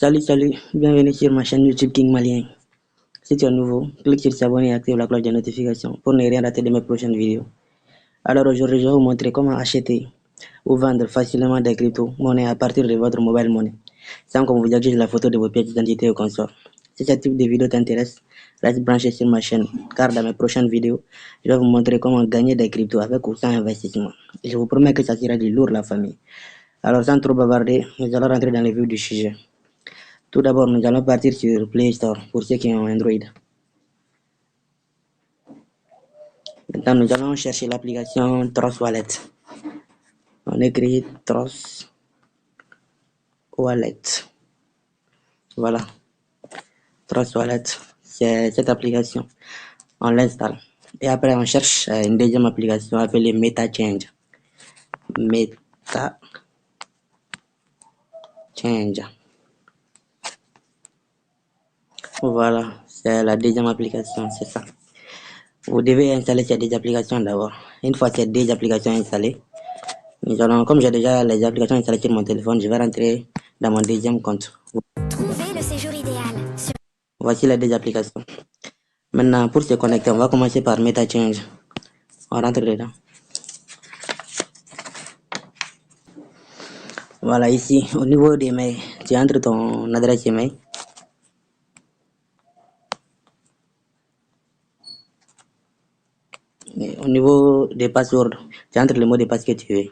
Salut, bienvenue sur ma chaîne YouTube King Malien. Si tu es nouveau, clique sur s'abonner et active la cloche de notification pour ne rien rater de mes prochaines vidéos. Alors aujourd'hui, je vais vous montrer comment acheter ou vendre facilement des crypto-monnaies à partir de votre mobile money, sans qu'on vous exige la photo de vos pièces d'identité ou consort. Si ce type de vidéo t'intéresse, reste branché sur ma chaîne, car dans mes prochaines vidéos, je vais vous montrer comment gagner des cryptos avec ou sans investissement. Et je vous promets que ça sera du lourd la famille. Alors sans trop bavarder, nous allons rentrer dans le vif du sujet. Tout d'abord, nous allons partir sur Play Store pour ceux qui ont Android. Maintenant, nous allons chercher l'application Trust Wallet. On écrit Trust Wallet. Voilà, Trust Wallet, c'est cette application. On l'installe. Et après, on cherche une deuxième application appelée MetaChange. MetaChange. Voilà, c'est la deuxième application, c'est ça. Vous devez installer ces deux applications d'abord. Une fois ces deux applications installées, comme j'ai déjà les applications installées sur mon téléphone, je vais rentrer dans mon deuxième compte. Trouvez le séjour idéal. Voici les deux applications. Maintenant, pour se connecter, on va commencer par MetaChange. On rentre dedans. Voilà, ici, au niveau des mails, tu entres ton adresse email. Et au niveau des passwords, tu entres le mot de passe que tu veux.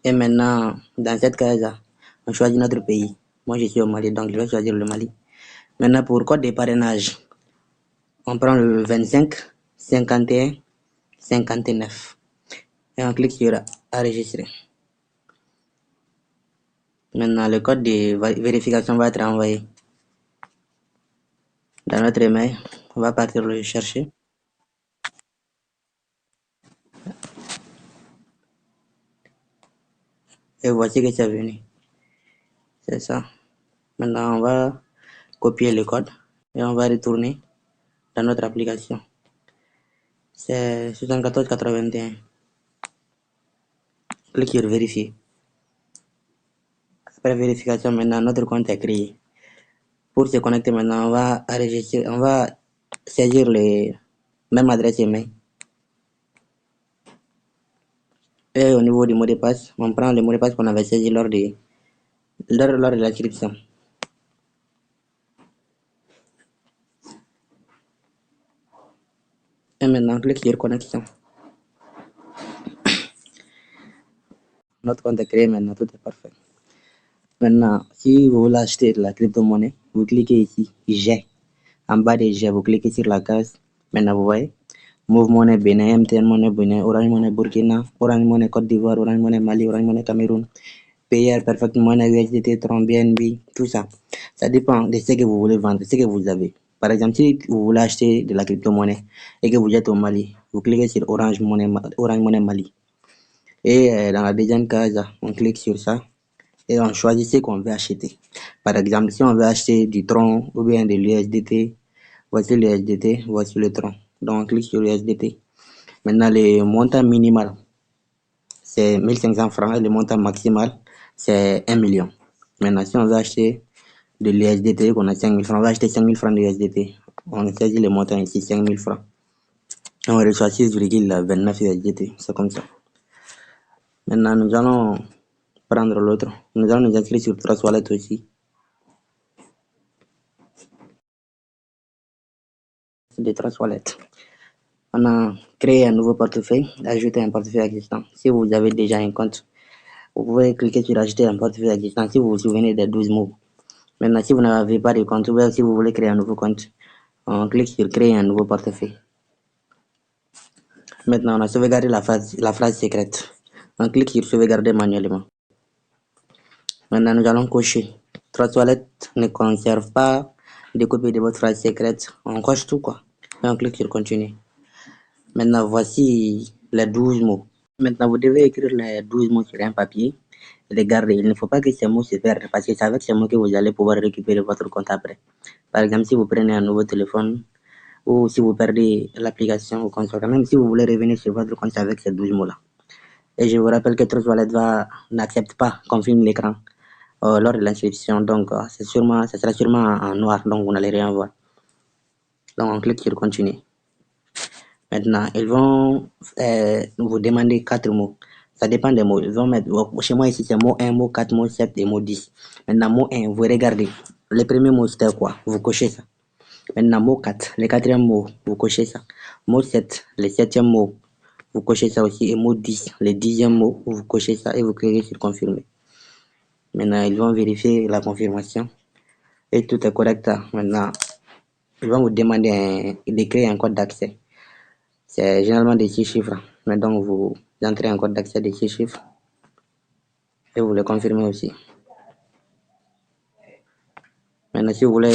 Et maintenant, dans cette case-là, on choisit notre pays. Moi, je suis au Mali, donc je vais choisir le Mali. Maintenant, pour code de parrainage, on prend le 25, 51, 59. Et on clique sur enregistrer. Maintenant, le code de vérification va être envoyé dans notre email. On va partir le chercher. Et voici que c'est venu. C'est ça. Maintenant, on va copier le code et on va retourner dans notre application. C'est 7481. Clique sur vérifier. Après vérification, maintenant notre compte est créé. Pour se connecter maintenant, on va enregistrer, on va saisir les mêmes adresses email. Et au niveau du mot de passe, on prend le mot de passe qu'on avait saisi lors de l'inscription. Et maintenant, clique sur connexion. Notre compte est créé maintenant, tout est parfait. Maintenant, si vous voulez acheter de la crypto-monnaie, vous cliquez ici, J'ai. En bas de J'ai, vous cliquez sur la case. Maintenant, vous voyez, Move Money Bénin, MTN Money Bénin, Orange Money Burkina, Orange Money Côte d'Ivoire, Orange Money Mali, Orange Money Cameroun, PR, Perfect Money, USDT, Tron, BNB, tout ça. Ça dépend de ce que vous voulez vendre, ce que vous avez. Par exemple, si vous voulez acheter de la crypto-monnaie et que vous êtes au Mali, vous cliquez sur Orange Money Mali. Et dans la deuxième case, on clique sur ça et on choisit ce qu'on veut acheter. Par exemple, si on veut acheter du Tron ou bien de l'USDT, voici l'USDT, voici le Tron. Donc on clique sur l'USDT. Maintenant, le montant minimal, c'est 1500 francs et le montant maximal, c'est 1 million. Maintenant, si on veut acheter de l'USDT, qu'on a 5000 francs, on va acheter 5000 francs de l'USDT. On saisit le montant ici, 5000 francs. Et on reçoit 6,29 USDT. C'est comme ça. Maintenant, nous allons prendre l'autre. Nous allons nous inscrire sur Trust Wallet aussi. De Trust Wallet. On a créé un nouveau portefeuille, ajouter un portefeuille existant. Si vous avez déjà un compte, vous pouvez cliquer sur ajouter un portefeuille existant si vous vous souvenez des 12 mots. Maintenant, si vous n'avez pas de compte ou si vous voulez créer un nouveau compte, on clique sur créer un nouveau portefeuille. Maintenant, on a sauvegardé la phrase secrète. On clique sur sauvegarder manuellement. Maintenant, nous allons cocher. Trust Wallet ne conserve pas de copie de votre phrase secrète. On coche tout quoi. Et on clique sur continuer. Maintenant, voici les 12 mots. Maintenant, vous devez écrire les 12 mots sur un papier et les garder. Il ne faut pas que ces mots se perdent parce que c'est avec ces mots que vous allez pouvoir récupérer votre compte après. Par exemple, si vous prenez un nouveau téléphone ou si vous perdez l'application au compte, même si vous voulez revenir sur votre compte avec ces 12 mots-là. Et je vous rappelle que Trust Wallet n'accepte pas qu'on filme l'écran lors de l'inscription. Donc, ça sera sûrement en noir, donc vous n'allez rien voir. Donc, on clique sur continuer. Maintenant, ils vont vous demander 4 mots. Ça dépend des mots. Ils vont mettre, chez moi ici, c'est mot 1, mot 4, mot 7 et mot 10. Maintenant, mot 1, vous regardez. Le premier mot, c'était quoi? Vous cochez ça. Maintenant, mot 4, le quatrième mot, vous cochez ça. Mot 7, le septième mot, vous cochez ça aussi. Et mot 10, le dixième mot, vous cochez ça et vous cliquez sur confirmer. Maintenant, ils vont vérifier la confirmation et tout est correct. Maintenant, ils vont vous demander de créer un code d'accès. C'est généralement des 6 chiffres. Mais donc, vous entrez un code d'accès de 6 chiffres et vous le confirmez aussi. Maintenant, si vous voulez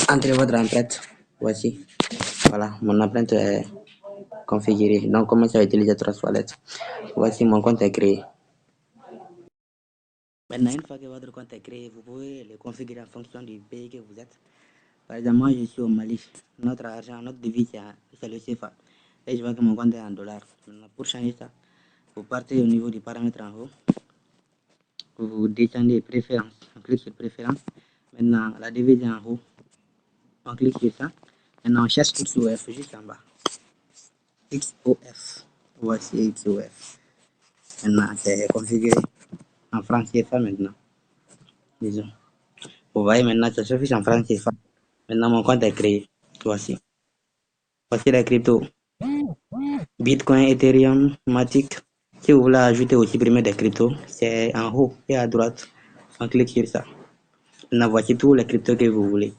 entrer votre empreinte, voici. Voilà, mon empreinte est configurée. Donc, commencez à utiliser Trust Wallet. Voici mon compte est créé. Maintenant, une fois que votre compte est créé, vous pouvez le configurer en fonction du pays que vous êtes. Par exemple, moi, je suis au Mali. Notre argent, notre devise, c'est le CFA. Et je vois que mon compte est en dollars. Maintenant, pour changer ça, vous partez au niveau du paramètre en haut. Vous descendez préférences. On clique sur préférences. Maintenant, la devise est en haut. On clique sur ça. Maintenant, on cherche XOF juste en bas. XOF. Voici XOF. Maintenant, c'est configuré en francs CFA maintenant. Disons. Vous voyez maintenant, ça s'affiche en francs CFA. Maintenant, mon compte est créé. Voici. Voici les cryptos. Bitcoin, Ethereum, Matic. Si vous voulez ajouter ou supprimer des cryptos, c'est en haut et à droite. On clique sur ça. Maintenant, voici tous les cryptos que vous voulez.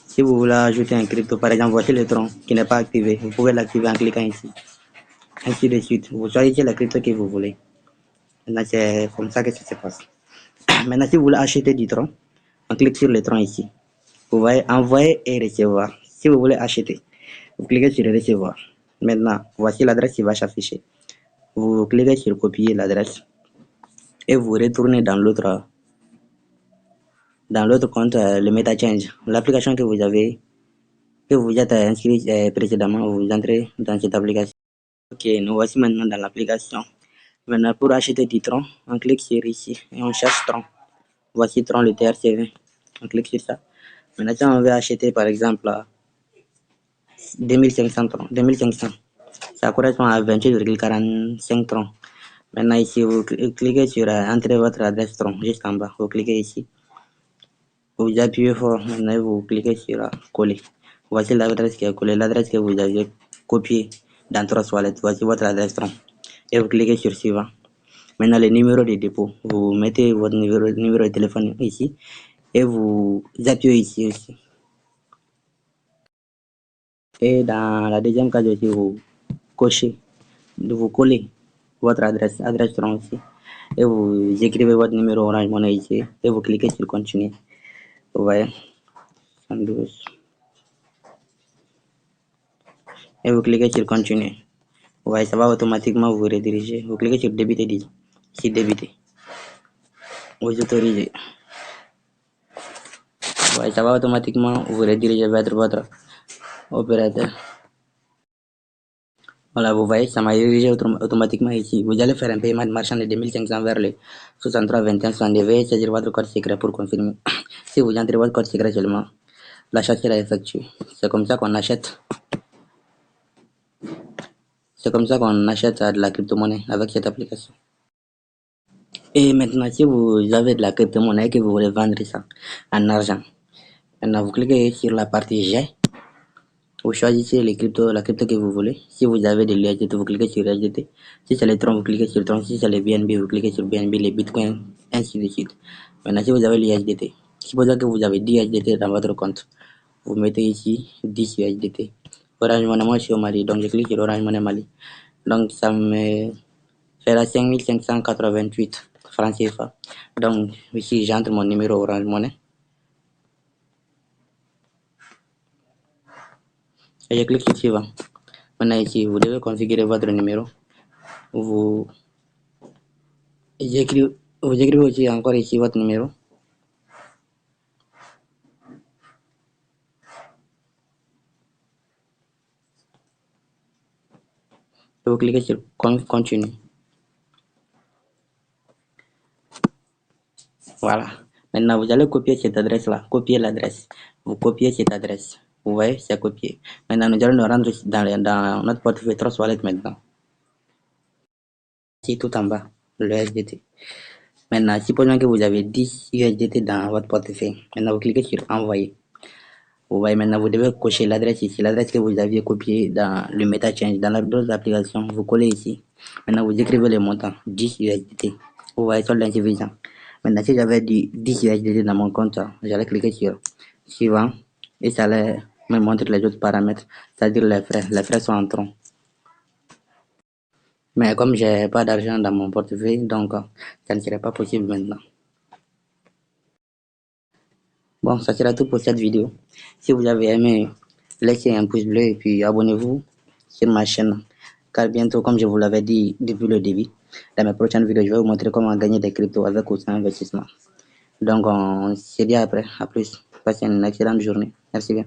Si vous voulez ajouter un crypto, par exemple, voici le tronc qui n'est pas activé. Vous pouvez l'activer en cliquant ici. Ainsi de suite. Vous choisissez la crypto que vous voulez. Maintenant, c'est comme ça que ça se passe. Maintenant, si vous voulez acheter du tronc, on clique sur le tronc ici. Vous voyez envoyer et recevoir. Si vous voulez acheter, vous cliquez sur recevoir. Maintenant, voici l'adresse qui va s'afficher. Vous cliquez sur copier l'adresse et vous retournez dans l'autre compte, le MetaChange, l'application que vous êtes inscrit précédemment, vous entrez dans cette application. Ok, nous voici maintenant dans l'application. Maintenant, pour acheter du tronc, on clique sur ici et on cherche tronc. Voici tronc le TRC20. On clique sur ça. Maintenant, si on veut acheter par exemple 2500 troncs, 2500, ça correspond à 28,45 troncs. Maintenant, ici, vous cliquez sur entrer votre adresse tronc juste en bas. Vous cliquez ici. Vous appuyez fort. Maintenant, vous cliquez sur coller. Voici l'adresse qui est collée, l'adresse que vous avez copiée dans Trust Wallet. Voici votre adresse tronc. Et vous cliquez sur suivant. Maintenant, le numéro de dépôt. Vous mettez votre numéro de téléphone ici et vous appuyez ici aussi. Et dans la deuxième case aussi, vous cochez, vous collez votre adresse tronc aussi. Et vous écrivez votre numéro Orange Money ici et vous cliquez sur continuer. Vous voyez, 112. Et vous cliquez sur continuer. Vous voyez, ça va automatiquement vous rediriger. Vous cliquez sur débiter ici, débiter. Vous autorisez. Vous voyez, ça va automatiquement vous rediriger vers votre opérateur. Voilà, vous voyez, ça m'a dirigé automatiquement ici. Vous allez faire un paiement de marchand de 2500 vers le 63 21 62. Veuillez saisir votre code secret pour confirmer. Si vous entrez votre code secret seulement, l'achat sera effectué. C'est comme ça qu'on achète. C'est comme ça qu'on achète de la crypto-monnaie avec cette application. Et maintenant, si vous avez de la crypto-monnaie et que vous voulez vendre ça en argent, maintenant vous cliquez sur la partie G. Vous choisissez la crypto que vous voulez. Si vous avez de l'USDT, vous cliquez sur USDT. Si c'est les troncs, vous cliquez sur tronc. Si c'est les BNB, vous cliquez sur BNB, les bitcoins, ainsi de suite. Maintenant, si vous avez l'USDT, supposons que vous avez 10 USDT dans votre compte. Vous mettez ici 10 USDT. Orange Money, moi je suis au Mali, donc je clique sur Orange Money Mali. Donc ça me fera 5588 francs CFA. Donc ici, j'entre mon numéro Orange Money. Et je clique sur suivant. Maintenant ici, vous devez configurer votre numéro. Vous écrivez, vous écrivez aussi encore ici votre numéro. Et vous cliquez sur continue. Voilà. Maintenant, vous allez copier cette adresse-là. Copier l'adresse. Vous copiez cette adresse. Vous voyez, c'est copié. Maintenant, nous allons nous rendre dans notre portefeuille Trust Wallet maintenant. Ici, tout en bas, le USDT. Maintenant, supposons que vous avez 10 USDT dans votre portefeuille. Maintenant, vous cliquez sur Envoyer. Vous voyez, maintenant, vous devez cocher l'adresse ici, l'adresse que vous aviez copiée dans le MetaChange, dans d'autres applications. Vous collez ici. Maintenant, vous écrivez le montant, 10 USDT. Vous voyez, solde insuffisant. Maintenant, si j'avais 10 USDT dans mon compte, j'allais cliquer sur Suivant et ça allait me montrer les autres paramètres, c'est-à-dire les frais. Les frais sont en trop. Mais comme j'ai pas d'argent dans mon portefeuille, donc ça ne serait pas possible maintenant. Bon, ça sera tout pour cette vidéo. Si vous avez aimé, laissez un pouce bleu et puis abonnez-vous sur ma chaîne. Car bientôt, comme je vous l'avais dit depuis le début, dans mes prochaines vidéos, je vais vous montrer comment gagner des cryptos avec ou sans investissement. Donc, on se dit après. À plus. Passez une excellente journée. Merci bien.